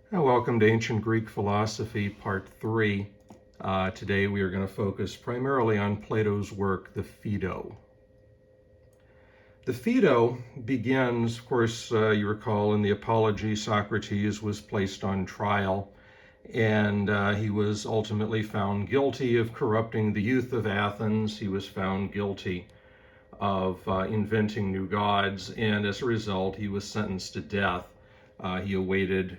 Welcome to Ancient Greek Philosophy, Part 3. Today we are going to focus primarily on Plato's work, the Phaedo. The Phaedo begins, of course, you recall in the Apology, Socrates was placed on trial, and he was ultimately found guilty of corrupting the youth of Athens. He was found guilty of inventing new gods, and as a result, he was sentenced to death. He awaited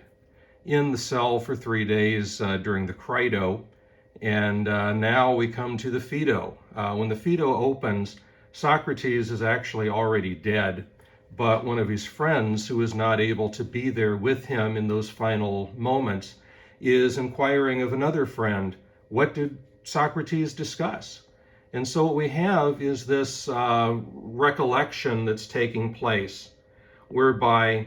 in the cell for 3 days during the Phaedo, and now we come to the Phaedo. When the Phaedo opens, Socrates is actually already dead, but one of his friends who is not able to be there with him in those final moments is inquiring of another friend, what did Socrates discuss? And so what we have is this recollection that's taking place, whereby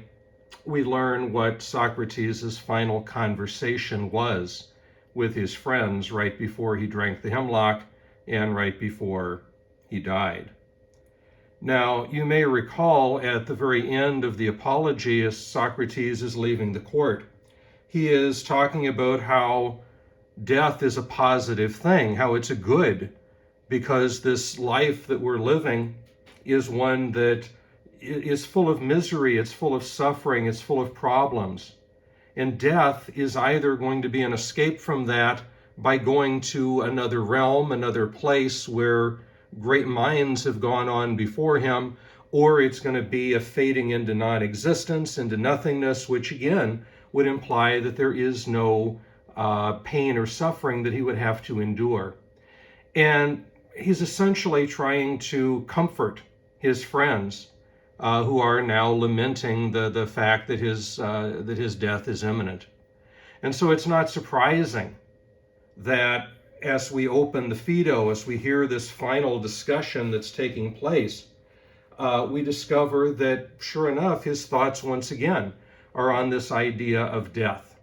we learn what Socrates' final conversation was with his friends right before he drank the hemlock and right before he died. Now, you may recall at the very end of the Apology, as Socrates is leaving the court, he is talking about how death is a positive thing, how it's a good, because this life that we're living is one that is full of misery, it's full of suffering, it's full of problems. And death is either going to be an escape from that by going to another realm, another place where great minds have gone on before him, or it's going to be a fading into non-existence, into nothingness, which again would imply that there is no pain or suffering that he would have to endure. And he's essentially trying to comfort his friends who are now lamenting the fact that his death is imminent. And so it's not surprising that as we open the Phaedo, as we hear this final discussion that's taking place, we discover that, sure enough, his thoughts once again are on this idea of death.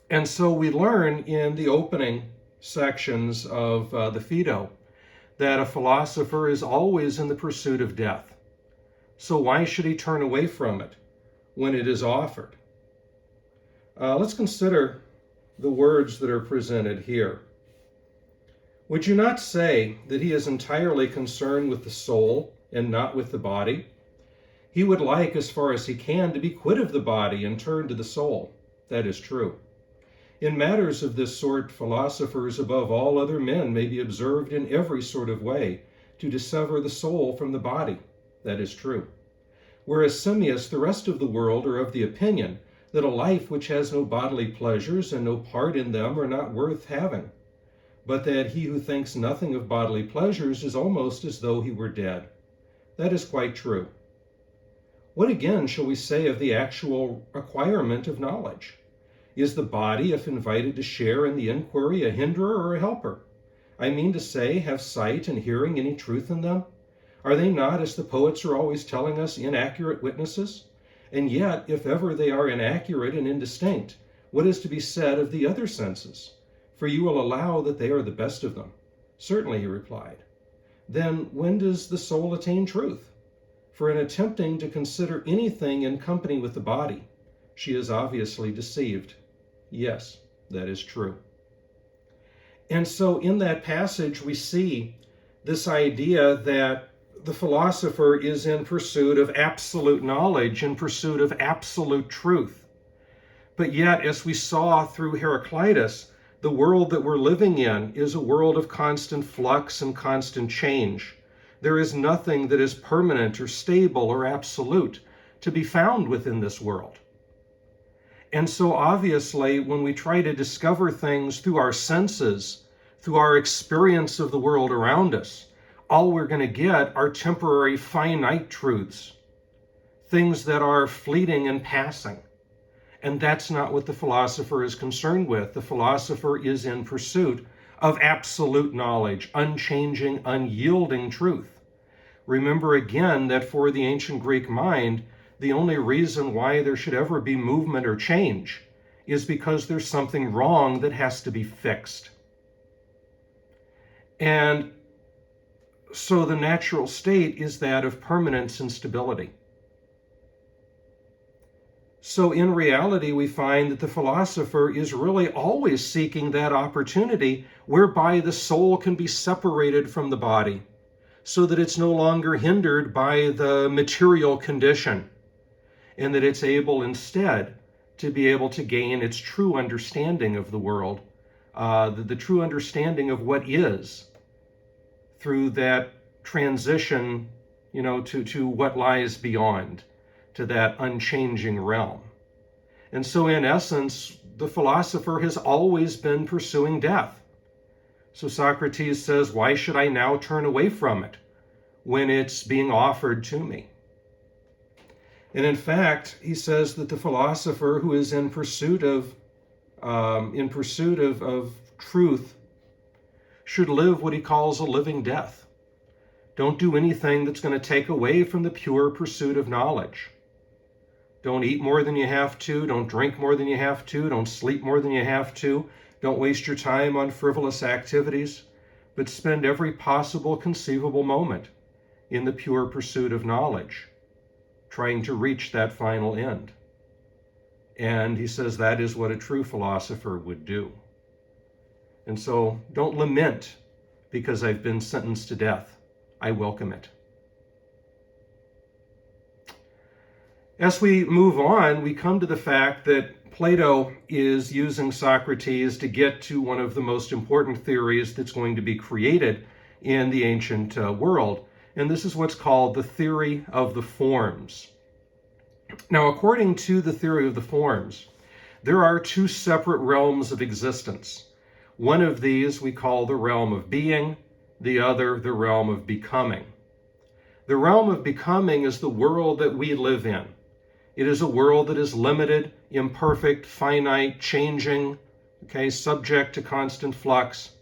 And so we learn in the opening sections of the Phaedo that a philosopher is always in the pursuit of death. So why should he turn away from it when it is offered? Let's consider the words that are presented here. Would you not say that he is entirely concerned with the soul and not with the body? He would like, as far as he can, to be quit of the body and turn to the soul. That is true. In matters of this sort, philosophers above all other men may be observed in every sort of way to dissever the soul from the body. That is true. Whereas Simmias, the rest of the world are of the opinion that a life which has no bodily pleasures and no part in them are not worth having, but that he who thinks nothing of bodily pleasures is almost as though he were dead. That is quite true. What again shall we say of the actual acquirement of knowledge? Is the body, if invited to share in the inquiry, a hinderer or a helper? I mean to say, have sight and hearing any truth in them? Are they not, as the poets are always telling us, inaccurate witnesses? And yet, if ever they are inaccurate and indistinct, what is to be said of the other senses? For you will allow that they are the best of them. Certainly, he replied. Then when does the soul attain truth? For in attempting to consider anything in company with the body, she is obviously deceived. Yes, that is true. And so in that passage, we see this idea that the philosopher is in pursuit of absolute knowledge, in pursuit of absolute truth. But yet, as we saw through Heraclitus, the world that we're living in is a world of constant flux and constant change. There is nothing that is permanent or stable or absolute to be found within this world. And so obviously, when we try to discover things through our senses, through our experience of the world around us, all we're going to get are temporary finite truths, things that are fleeting and passing. And that's not what the philosopher is concerned with. The philosopher is in pursuit of absolute knowledge, unchanging, unyielding truth. Remember again that for the ancient Greek mind, the only reason why there should ever be movement or change is because there's something wrong that has to be fixed. And so the natural state is that of permanence and stability. So in reality, we find that the philosopher is really always seeking that opportunity whereby the soul can be separated from the body, so that it's no longer hindered by the material condition, and that it's able instead to be able to gain its true understanding of the world, the true understanding of what is, through that transition, to what lies beyond, to that unchanging realm. And so in essence, the philosopher has always been pursuing death. So Socrates says, why should I now turn away from it when it's being offered to me? And in fact, he says that the philosopher who is in pursuit of truth should live what he calls a living death. Don't do anything that's going to take away from the pure pursuit of knowledge. Don't eat more than you have to. Don't drink more than you have to. Don't sleep more than you have to. Don't waste your time on frivolous activities, but spend every possible conceivable moment in the pure pursuit of knowledge, trying to reach that final end. And he says that is what a true philosopher would do. And so don't lament because I've been sentenced to death. I welcome it. As we move on, we come to the fact that Plato is using Socrates to get to one of the most important theories that's going to be created in the ancient world. And this is what's called the theory of the forms. Now, according to the theory of the forms, there are two separate realms of existence. One of these we call the realm of being, the other the realm of becoming. The realm of becoming is the world that we live in. It is a world that is limited, imperfect, finite, changing, subject to constant flux.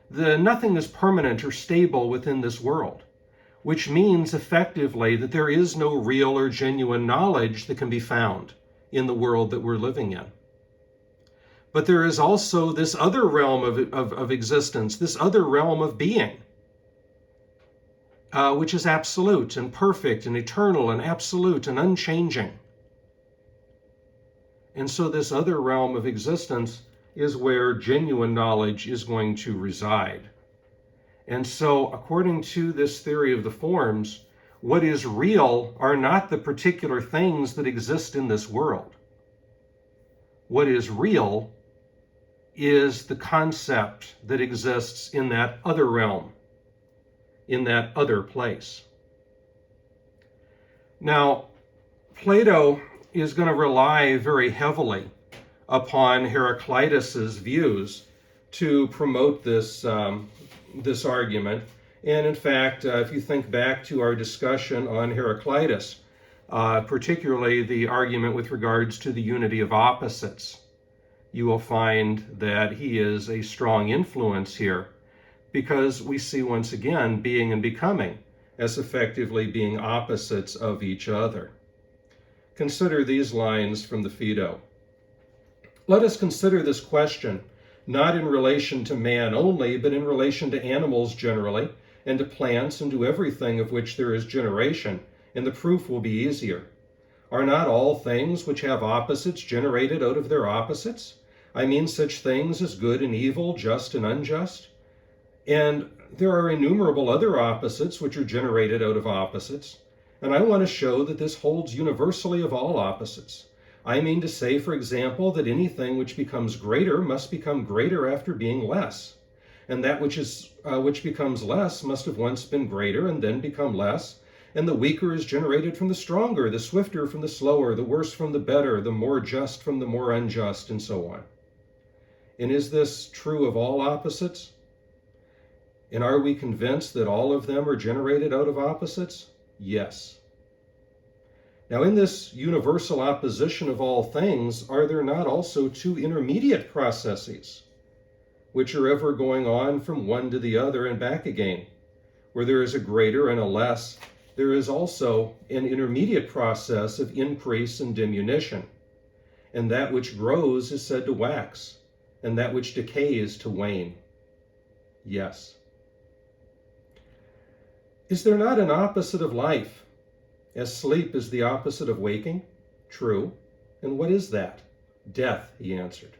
Nothing is permanent or stable within this world, which means effectively that there is no real or genuine knowledge that can be found in the world that we're living in. But there is also this other realm of existence, this other realm of being, which is absolute and perfect and eternal and absolute and unchanging. And so this other realm of existence is where genuine knowledge is going to reside. And so according to this theory of the forms, what is real are not the particular things that exist in this world. What is real is the concept that exists in that other realm, in that other place. Now, Plato is going to rely very heavily upon Heraclitus's views to promote this argument. And in fact, if you think back to our discussion on Heraclitus, particularly the argument with regards to the unity of opposites, you will find that he is a strong influence here, because we see once again being and becoming as effectively being opposites of each other. Consider these lines from the Phaedo. Let us consider this question not in relation to man only, but in relation to animals generally, and to plants, and to everything of which there is generation, and the proof will be easier. Are not all things which have opposites generated out of their opposites? I mean such things as good and evil, just and unjust. And there are innumerable other opposites which are generated out of opposites. And I want to show that this holds universally of all opposites. I mean to say, for example, that anything which becomes greater must become greater after being less. And that which becomes less must have once been greater and then become less. And the weaker is generated from the stronger, the swifter from the slower, the worse from the better, the more just from the more unjust, and so on. And is this true of all opposites? And are we convinced that all of them are generated out of opposites? Yes. Now, in this universal opposition of all things, are there not also two intermediate processes, which are ever going on from one to the other and back again? Where there is a greater and a less, there is also an intermediate process of increase and diminution. And that which grows is said to wax, and that which decays to wane. Yes. Is there not an opposite of life? As sleep is the opposite of waking? True. And what is that? Death, he answered.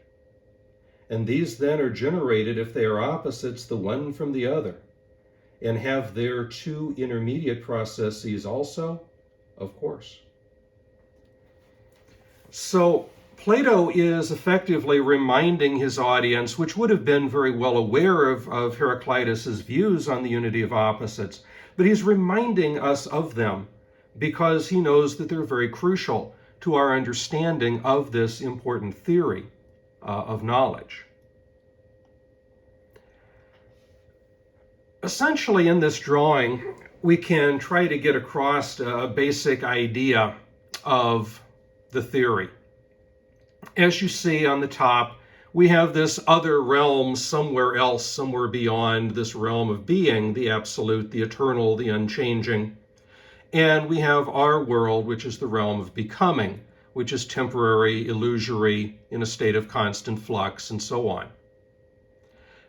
And these then are generated, if they are opposites, the one from the other, and have their two intermediate processes also? Of course. So Plato is effectively reminding his audience, which would have been very well aware of Heraclitus's views on the unity of opposites, but he's reminding us of them because he knows that they're very crucial to our understanding of this important theory of knowledge. Essentially, in this drawing, we can try to get across a basic idea of the theory. As you see on the top, we have this other realm somewhere else, somewhere beyond this realm of being, the absolute, the eternal, the unchanging. And we have our world, which is the realm of becoming, which is temporary, illusory, in a state of constant flux, and so on.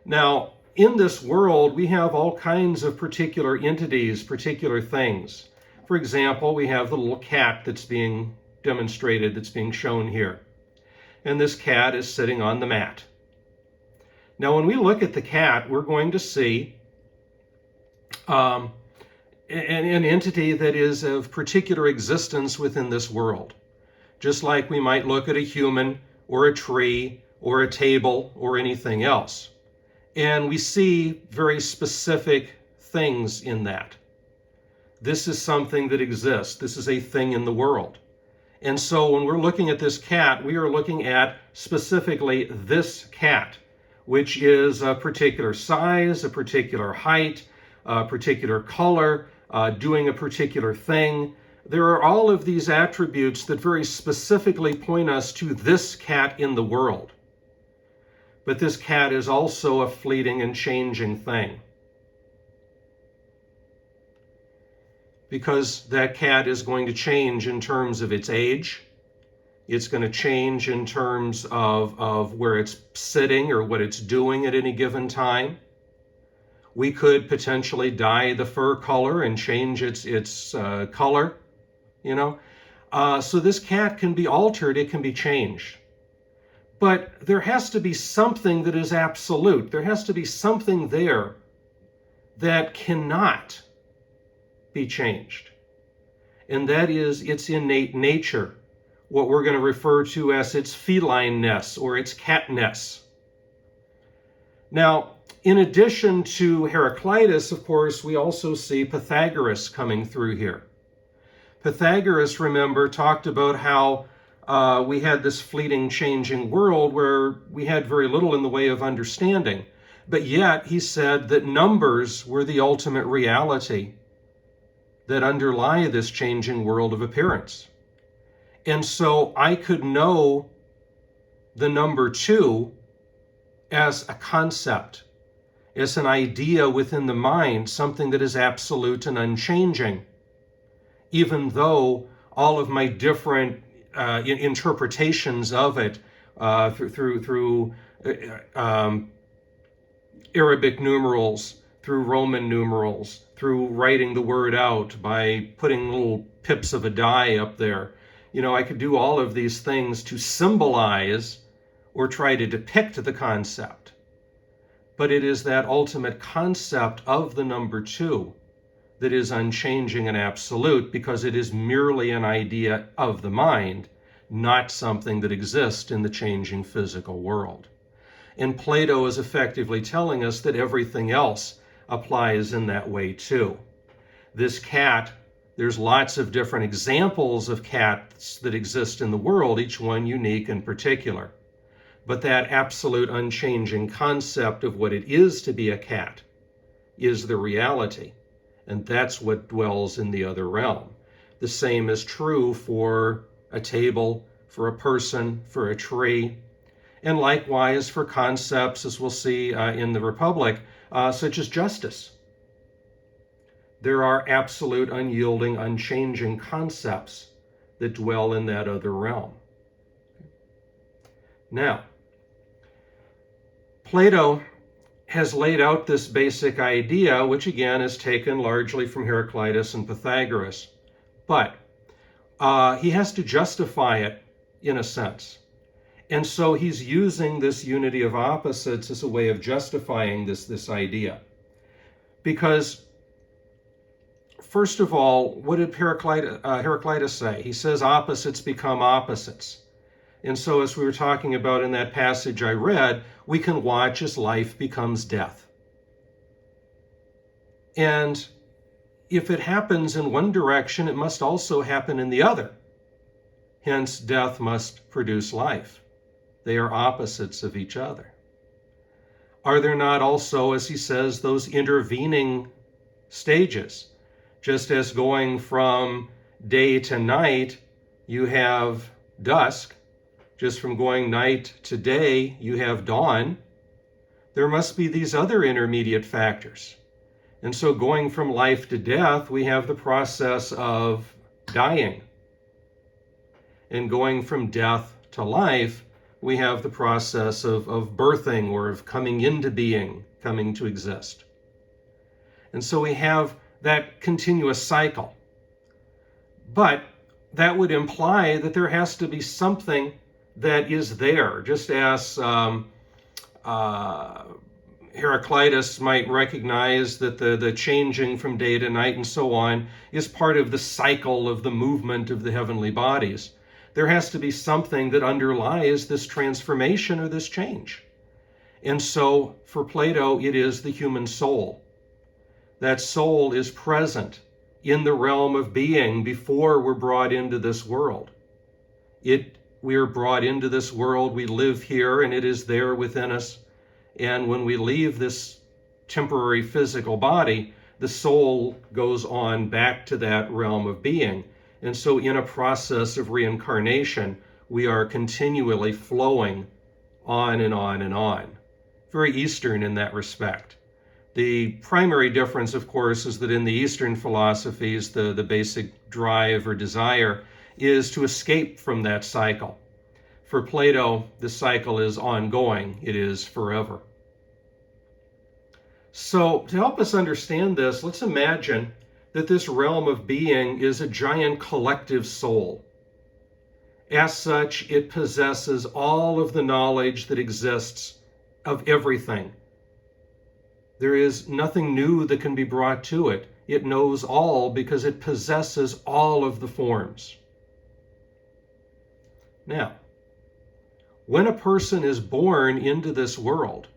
Now, in this world, we have all kinds of particular entities, particular things. For example, we have the little cat that's being demonstrated, that's being shown here. And this cat is sitting on the mat. Now, when we look at the cat, we're going to see an entity that is of particular existence within this world. Just like we might look at a human or a tree or a table or anything else. And we see very specific things in that. This is something that exists. This is a thing in the world. And so when we're looking at this cat, we are looking at specifically this cat, which is a particular size, a particular height, a particular color, doing a particular thing. There are all of these attributes that very specifically point us to this cat in the world. But this cat is also a fleeting and changing thing. Because that cat is going to change in terms of its age. It's going to change in terms of where it's sitting or what it's doing at any given time. We could potentially dye the fur color and change its color, you know. So this cat can be altered, it can be changed. But there has to be something that is absolute. There has to be something there that cannot be changed. And that is its innate nature, what we're going to refer to as its felineness or its catness. Now, in addition to Heraclitus, of course, we also see Pythagoras coming through here. Pythagoras, remember, talked about how we had this fleeting, changing world where we had very little in the way of understanding. But yet, he said that numbers were the ultimate reality that underlie this changing world of appearance. And so I could know the number 2 as a concept, as an idea within the mind, something that is absolute and unchanging, even though all of my different interpretations of it through Arabic numerals, through Roman numerals, through writing the word out by putting little pips of a die up there. You know, I could do all of these things to symbolize or try to depict the concept. But it is that ultimate concept of the number 2 that is unchanging and absolute, because it is merely an idea of the mind, not something that exists in the changing physical world. And Plato is effectively telling us that everything else applies in that way too. This cat, there's lots of different examples of cats that exist in the world, each one unique and particular. But that absolute unchanging concept of what it is to be a cat is the reality. And that's what dwells in the other realm. The same is true for a table, for a person, for a tree, and likewise for concepts, as we'll see in the Republic, such as justice. There are absolute, unyielding, unchanging concepts that dwell in that other realm. Now, Plato has laid out this basic idea, which again is taken largely from Heraclitus and Pythagoras. But he has to justify it in a sense. And so he's using this unity of opposites as a way of justifying this idea. Because, first of all, what did Heraclitus say? He says opposites become opposites. And so, as we were talking about in that passage I read, we can watch as life becomes death. And if it happens in one direction, it must also happen in the other. Hence, death must produce life. They are opposites of each other. Are there not also, as he says, those intervening stages? Just as going from day to night, you have dusk. Just from going night to day, you have dawn. There must be these other intermediate factors. And so going from life to death, we have the process of dying. And going from death to life, we have the process of birthing, or of coming into being, coming to exist. And so we have that continuous cycle. But that would imply that there has to be something that is there, just as Heraclitus might recognize that the changing from day to night and so on is part of the cycle of the movement of the heavenly bodies. There has to be something that underlies this transformation or this change. And so for Plato, it is the human soul. That soul is present in the realm of being before we're brought into this world. We are brought into this world, we live here, and it is there within us. And when we leave this temporary physical body, the soul goes on back to that realm of being. And so in a process of reincarnation, we are continually flowing on and on and on. Very Eastern in that respect. The primary difference, of course, is that in the Eastern philosophies, the basic drive or desire is to escape from that cycle. For Plato, the cycle is ongoing. It is forever. So to help us understand this, let's imagine that this realm of being is a giant collective soul. As such, it possesses all of the knowledge that exists of everything. There is nothing new that can be brought to it. It knows all because it possesses all of the forms. Now, when a person is born into this world,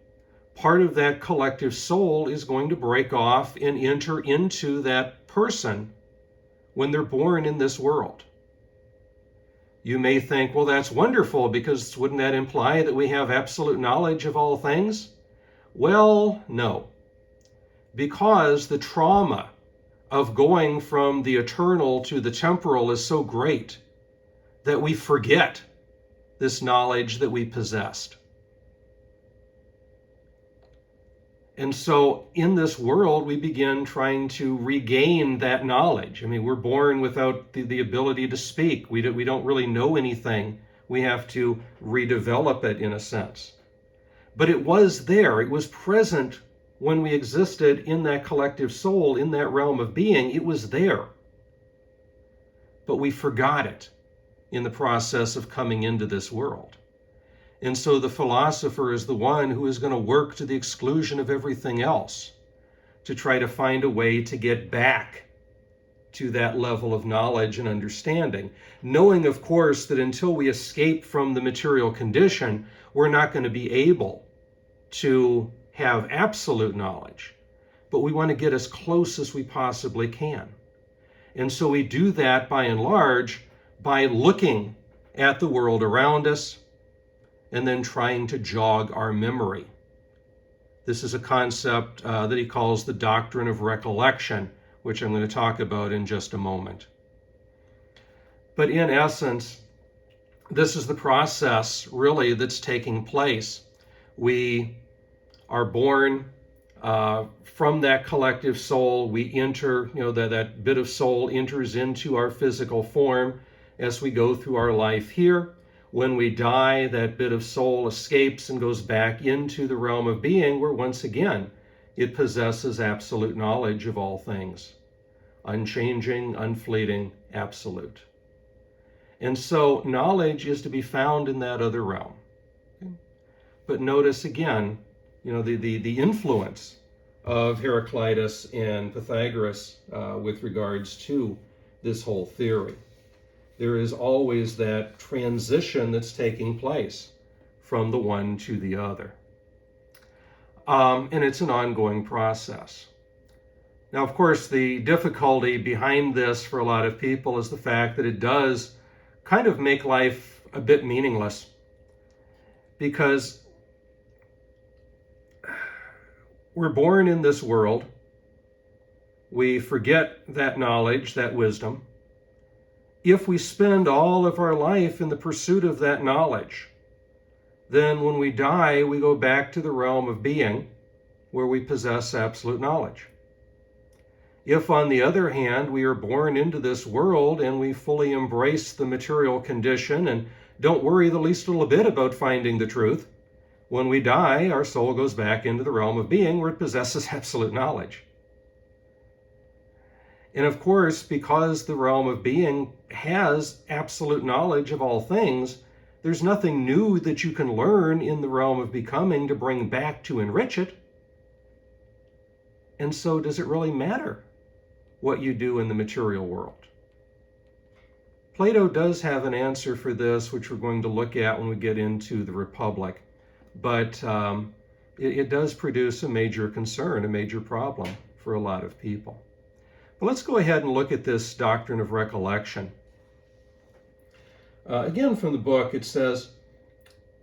part of that collective soul is going to break off and enter into that person when they're born in this world. You may think, well, that's wonderful, because wouldn't that imply that we have absolute knowledge of all things? Well, no. Because the trauma of going from the eternal to the temporal is so great that we forget this knowledge that we possessed. And so in this world, we begin trying to regain that knowledge. I mean, we're born without the ability to speak. We don't really know anything. We have to redevelop it in a sense. But it was there. It was present when we existed in that collective soul, in that realm of being. It was there. But we forgot it in the process of coming into this world. And so the philosopher is the one who is going to work to the exclusion of everything else to try to find a way to get back to that level of knowledge and understanding, knowing, of course, that until we escape from the material condition, we're not going to be able to have absolute knowledge, but we want to get as close as we possibly can. And so we do that by and large by looking at the world around us and then trying to jog our memory. This is a concept that he calls the Doctrine of Recollection, which I'm going to talk about in just a moment. But in essence, this is the process really that's taking place. We are born from that collective soul. We enter, that bit of soul enters into our physical form as we go through our life here. When we die, that bit of soul escapes and goes back into the realm of being, where once again it possesses absolute knowledge of all things. Unchanging, unfleeting, absolute. And so knowledge is to be found in that other realm. Okay? But notice again, the influence of Heraclitus and Pythagoras with regards to this whole theory. There is always that transition that's taking place from the one to the other. And it's an ongoing process. Now, of course, the difficulty behind this for a lot of people is the fact that it does kind of make life a bit meaningless, because we're born in this world, we forget that knowledge, that wisdom. If we spend all of our life in the pursuit of that knowledge, then when we die, we go back to the realm of being where we possess absolute knowledge. If, on the other hand, we are born into this world and we fully embrace the material condition and don't worry the least little bit about finding the truth, when we die, our soul goes back into the realm of being where it possesses absolute knowledge. And of course, because the realm of being has absolute knowledge of all things, there's nothing new that you can learn in the realm of becoming to bring back to enrich it. And so does it really matter what you do in the material world? Plato does have an answer for this, which we're going to look at when we get into the Republic. But it does produce a major concern, a major problem for a lot of people. But let's go ahead and look at this doctrine of recollection. Again, from the book, it says,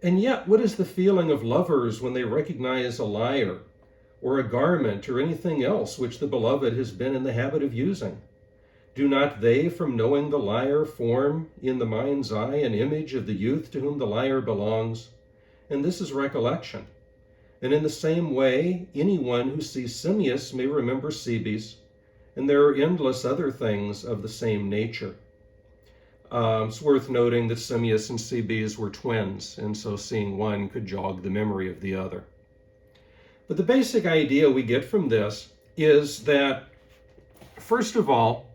"And yet, what is the feeling of lovers when they recognize a lyre, or a garment, or anything else which the beloved has been in the habit of using? Do not they, from knowing the lyre, form in the mind's eye an image of the youth to whom the lyre belongs? And this is recollection. And in the same way, anyone who sees Simmias may remember Cebes, and there are endless other things of the same nature." It's worth noting that Simmias and Cebes were twins, and so seeing one could jog the memory of the other. But the basic idea we get from this is that, first of all,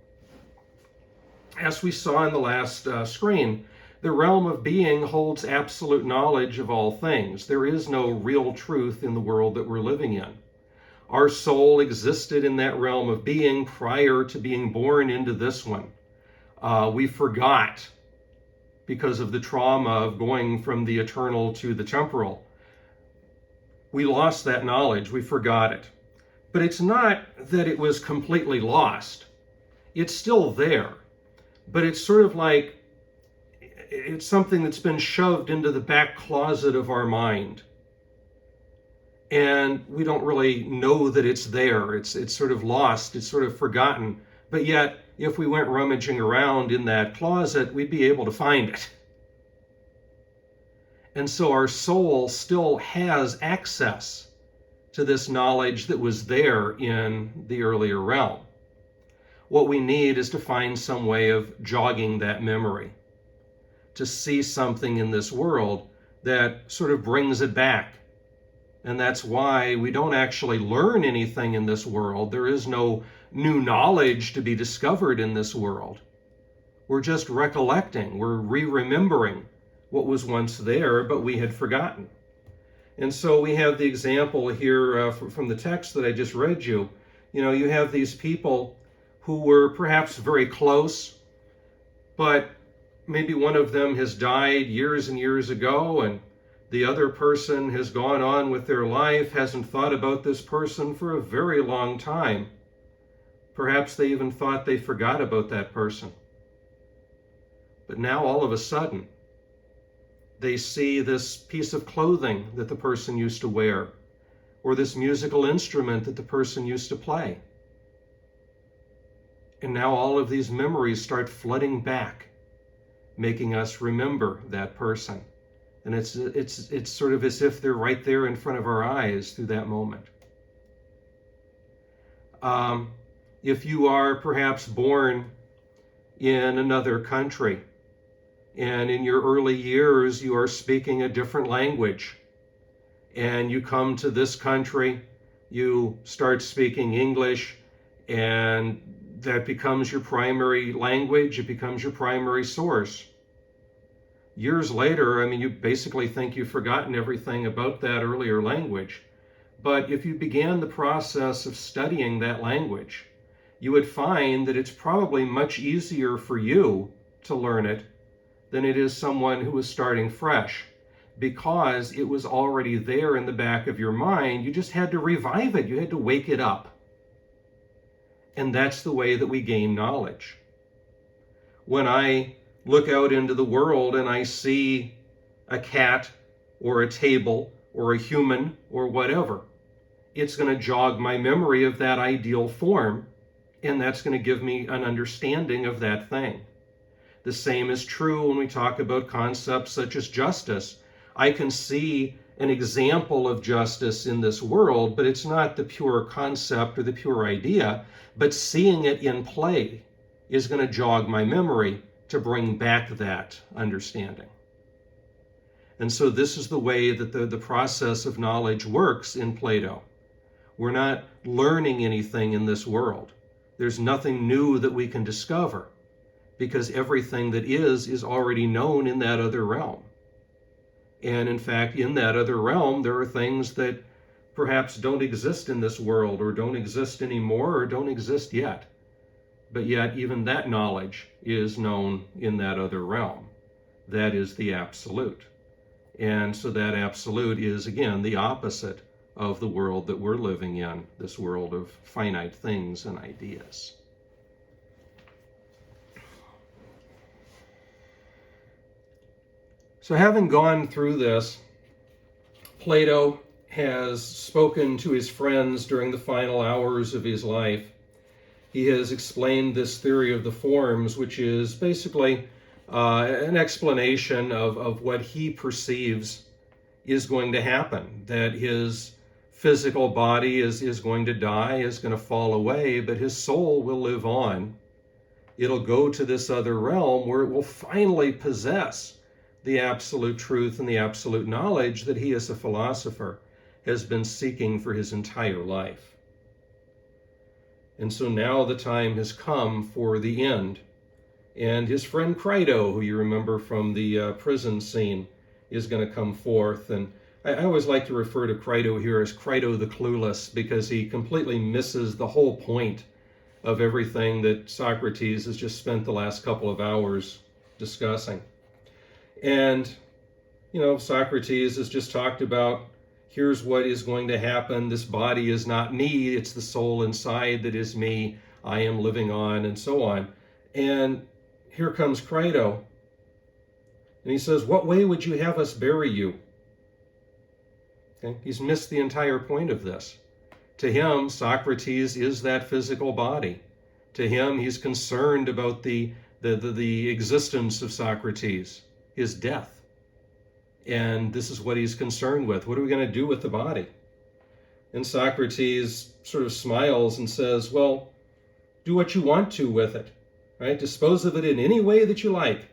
as we saw in the last screen, the realm of being holds absolute knowledge of all things. There is no real truth in the world that we're living in. Our soul existed in that realm of being prior to being born into this one. We forgot because of the trauma of going from the eternal to the temporal. We lost that knowledge, we forgot it. But it's not that it was completely lost. It's still there, but it's sort of like it's something that's been shoved into the back closet of our mind. And we don't really know that it's there. It's sort of lost, it's sort of forgotten. But yet, if we went rummaging around in that closet, we'd be able to find it. And so our soul still has access to this knowledge that was there in the earlier realm. What we need is to find some way of jogging that memory, to see something in this world that sort of brings it back. And that's why we don't actually learn anything in this world. There is no new knowledge to be discovered in this world. We're just recollecting, we're re-remembering what was once there, but we had forgotten. And so we have the example here from the text that I just read you. You have these people who were perhaps very close, but maybe one of them has died years and years ago, and the other person has gone on with their life, hasn't thought about this person for a very long time. Perhaps they even thought they forgot about that person. But now all of a sudden, they see this piece of clothing that the person used to wear, or this musical instrument that the person used to play. And now all of these memories start flooding back, making us remember that person. And it's sort of as if they're right there in front of our eyes through that moment. If you are perhaps born in another country, and in your early years you are speaking a different language, and you come to this country, you start speaking English, and that becomes your primary language, it becomes your primary source. Years later, I mean, you basically think you've forgotten everything about that earlier language. But if you began the process of studying that language, you would find that it's probably much easier for you to learn it than it is someone who is starting fresh, because it was already there in the back of your mind. You just had to revive it. You had to wake it up. And that's the way that we gain knowledge. When I look out into the world and I see a cat or a table or a human or whatever, it's going to jog my memory of that ideal form, and that's going to give me an understanding of that thing. The same is true when we talk about concepts such as justice. I can see an example of justice in this world, but it's not the pure concept or the pure idea, but seeing it in play is going to jog my memory to bring back that understanding. And so this is the way that the process of knowledge works in Plato. We're not learning anything in this world. There's nothing new that we can discover, because everything that is already known in that other realm. And in fact, in that other realm, there are things that perhaps don't exist in this world, or don't exist anymore, or don't exist yet. But yet, even that knowledge is known in that other realm. That is the absolute. And so that absolute is, again, the opposite of the world that we're living in, this world of finite things and ideas. So having gone through this, Plato has spoken to his friends during the final hours of his life. He has explained this theory of the forms, which is basically an explanation of what he perceives is going to happen, that his physical body is going to die, is going to fall away, but his soul will live on. It'll go to this other realm where it will finally possess the absolute truth and the absolute knowledge that he, as a philosopher, has been seeking for his entire life. And so now the time has come for the end. And his friend Phaedo, who you remember from the prison scene, is going to come forth. And I always like to refer to Phaedo here as Phaedo the Clueless, because he completely misses the whole point of everything that Socrates has just spent the last couple of hours discussing. And, Socrates has just talked about, here's what is going to happen. This body is not me. It's the soul inside that is me. I am living on, and so on. And here comes Phaedo. And he says, what way would you have us bury you? Okay? He's missed the entire point of this. To him, Socrates is that physical body. To him, he's concerned about the existence of Socrates, his death. And this is what he's concerned with. What are we going to do with the body? And Socrates sort of smiles and says, well, do what you want to with it, right? Dispose of it in any way that you like.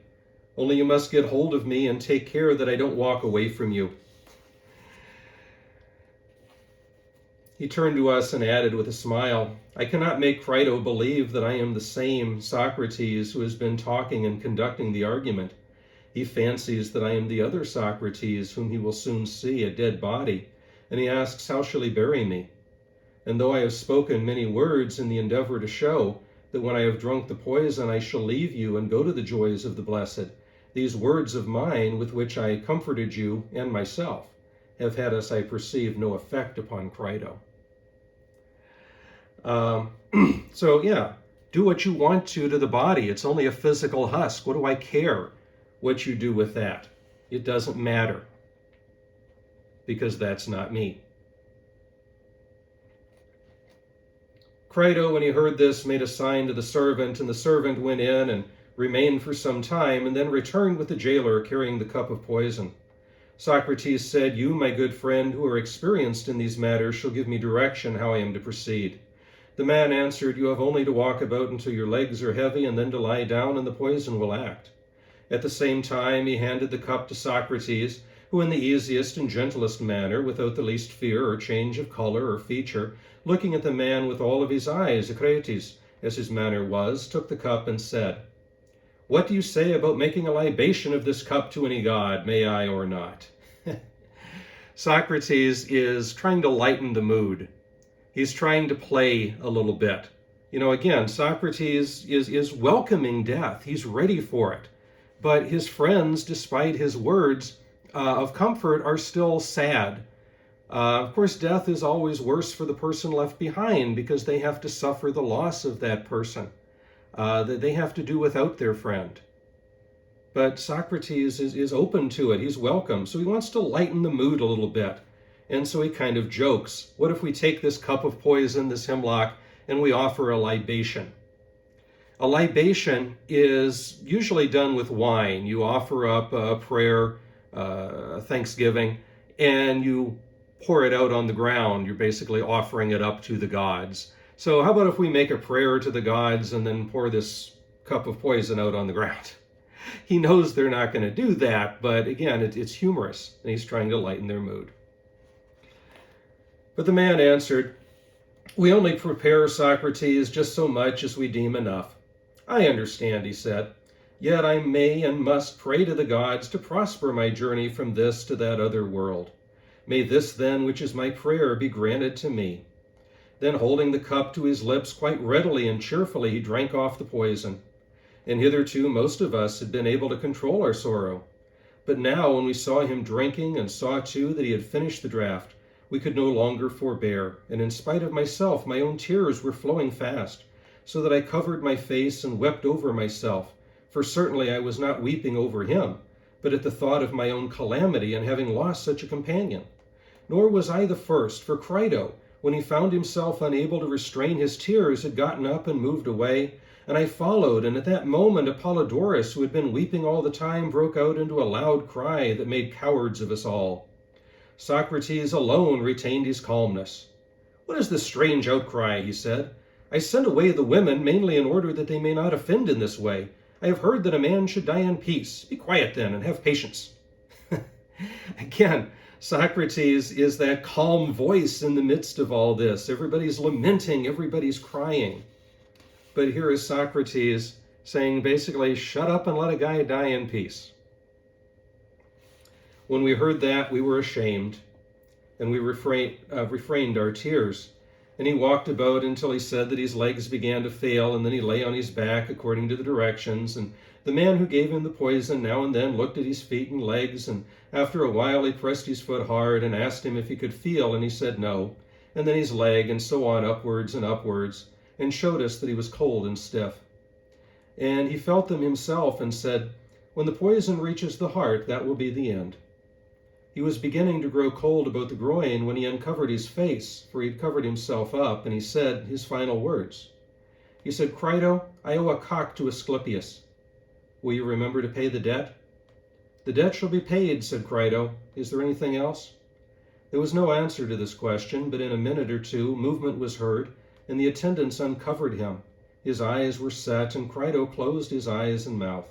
Only you must get hold of me and take care that I don't walk away from you. He turned to us and added with a smile, I cannot make Phaedo believe that I am the same Socrates who has been talking and conducting the argument. He fancies that I am the other Socrates whom he will soon see, a dead body, and he asks, how shall he bury me? And though I have spoken many words in the endeavor to show that when I have drunk the poison I shall leave you and go to the joys of the blessed, these words of mine with which I comforted you and myself have had, as I perceive, no effect upon Phaedo. Do what you want to the body. It's only a physical husk. What do I care what you do with that? It doesn't matter, because that's not me. Phaedo, when he heard this, made a sign to the servant, and the servant went in and remained for some time, and then returned with the jailer carrying the cup of poison. Socrates said, you, my good friend, who are experienced in these matters, shall give me direction how I am to proceed. The man answered, you have only to walk about until your legs are heavy, and then to lie down, and the poison will act. At the same time, he handed the cup to Socrates, who in the easiest and gentlest manner, without the least fear or change of color or feature, looking at the man with all of his eyes, Acrates, as his manner was, took the cup and said, What do you say about making a libation of this cup to any god? May I or not? Socrates is trying to lighten the mood. He's trying to play a little bit. Again, Socrates is welcoming death. He's ready for it. But his friends, despite his words of comfort, are still sad. Of course, death is always worse for the person left behind because they have to suffer the loss of that person. They have to do without their friend. But Socrates is open to it. He's welcome. So he wants to lighten the mood a little bit. And so he kind of jokes. What if we take this cup of poison, this hemlock, and we offer a libation? A libation is usually done with wine. You offer up a prayer, a thanksgiving, and you pour it out on the ground. You're basically offering it up to the gods. So how about if we make a prayer to the gods and then pour this cup of poison out on the ground? He knows they're not going to do that, but again, it's humorous, and he's trying to lighten their mood. But the man answered, "We only prepare, Socrates, just so much as we deem enough." "I understand," he said, "yet I may and must pray to the gods to prosper my journey from this to that other world. May this then, which is my prayer, be granted to me." Then holding the cup to his lips quite readily and cheerfully, he drank off the poison. And hitherto most of us had been able to control our sorrow. But now when we saw him drinking and saw too that he had finished the draught, we could no longer forbear, and in spite of myself, my own tears were flowing fast, so that I covered my face and wept over myself, for certainly I was not weeping over him, but at the thought of my own calamity and having lost such a companion. Nor was I the first, for Phaedo, when he found himself unable to restrain his tears, had gotten up and moved away, and I followed, and at that moment Apollodorus, who had been weeping all the time, broke out into a loud cry that made cowards of us all. Socrates alone retained his calmness. "What is this strange outcry?" he said. "I send away the women mainly in order that they may not offend in this way. I have heard that a man should die in peace. Be quiet then, and have patience." Again, Socrates is that calm voice in the midst of all this. Everybody's lamenting, everybody's crying. But here is Socrates saying basically, shut up and let a guy die in peace. When we heard that, we were ashamed, and we refrained our tears. And he walked about until he said that his legs began to fail, and then he lay on his back according to the directions. And the man who gave him the poison now and then looked at his feet and legs, and after a while he pressed his foot hard and asked him if he could feel, and he said no, and then his leg, and so on upwards and upwards, and showed us that he was cold and stiff. And he felt them himself and said, "When the poison reaches the heart, that will be the end." He was beginning to grow cold about the groin when he uncovered his face, for he had covered himself up, and he said his final words. He said, "Phaedo, I owe a cock to Asclepius. Will you remember to pay the debt?" "The debt shall be paid," said Phaedo. "Is there anything else?" There was no answer to this question, but in a minute or two movement was heard, and the attendants uncovered him. His eyes were set, and Phaedo closed his eyes and mouth.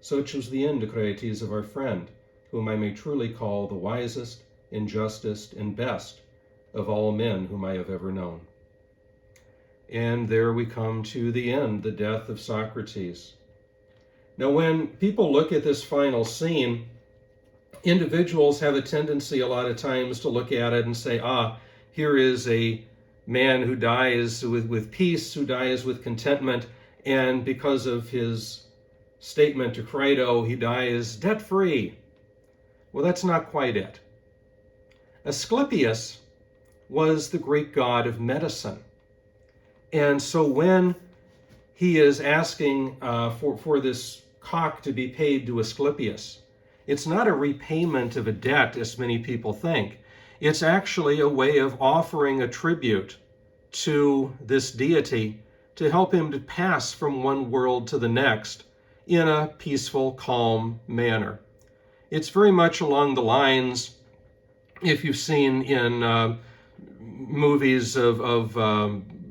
Such was the end, Decretes, of our friend, whom I may truly call the wisest and justest and best of all men whom I have ever known. And there we come to the end, the death of Socrates. Now, when people look at this final scene, individuals have a tendency a lot of times to look at it and say, here is a man who dies with peace, who dies with contentment, and because of his statement to Phaedo, he dies debt-free. Well, that's not quite it. Asclepius was the Greek god of medicine. And so when he is asking for this cock to be paid to Asclepius, it's not a repayment of a debt, as many people think. It's actually a way of offering a tribute to this deity to help him to pass from one world to the next in a peaceful, calm manner. It's very much along the lines, if you've seen in movies of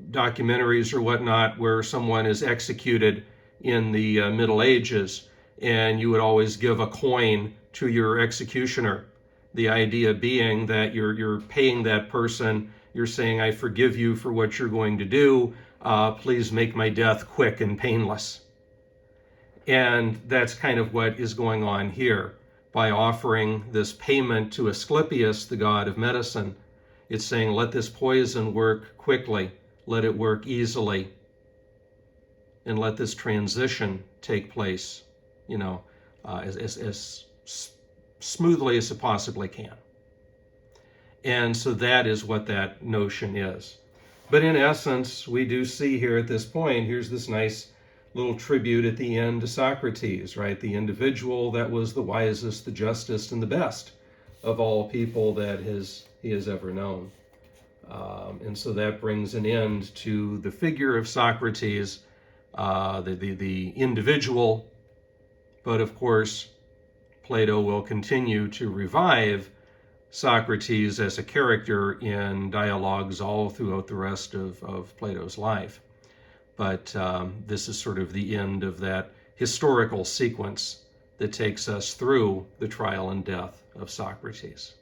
documentaries or whatnot, where someone is executed in the Middle Ages, and you would always give a coin to your executioner. The idea being that you're paying that person, you're saying, "I forgive you for what you're going to do. Please make my death quick and painless." And that's kind of what is going on here. By offering this payment to Asclepius, the god of medicine, it's saying, let this poison work quickly, let it work easily, and let this transition take place, as smoothly as it possibly can. And so that is what that notion is. But in essence, we do see here at this point, here's this nice little tribute at the end to Socrates, right? The individual that was the wisest, the justest, and the best of all people that he has ever known. And so that brings an end to the figure of Socrates, the individual. But of course, Plato will continue to revive Socrates as a character in dialogues all throughout the rest of Plato's life. But this is sort of the end of that historical sequence that takes us through the trial and death of Socrates.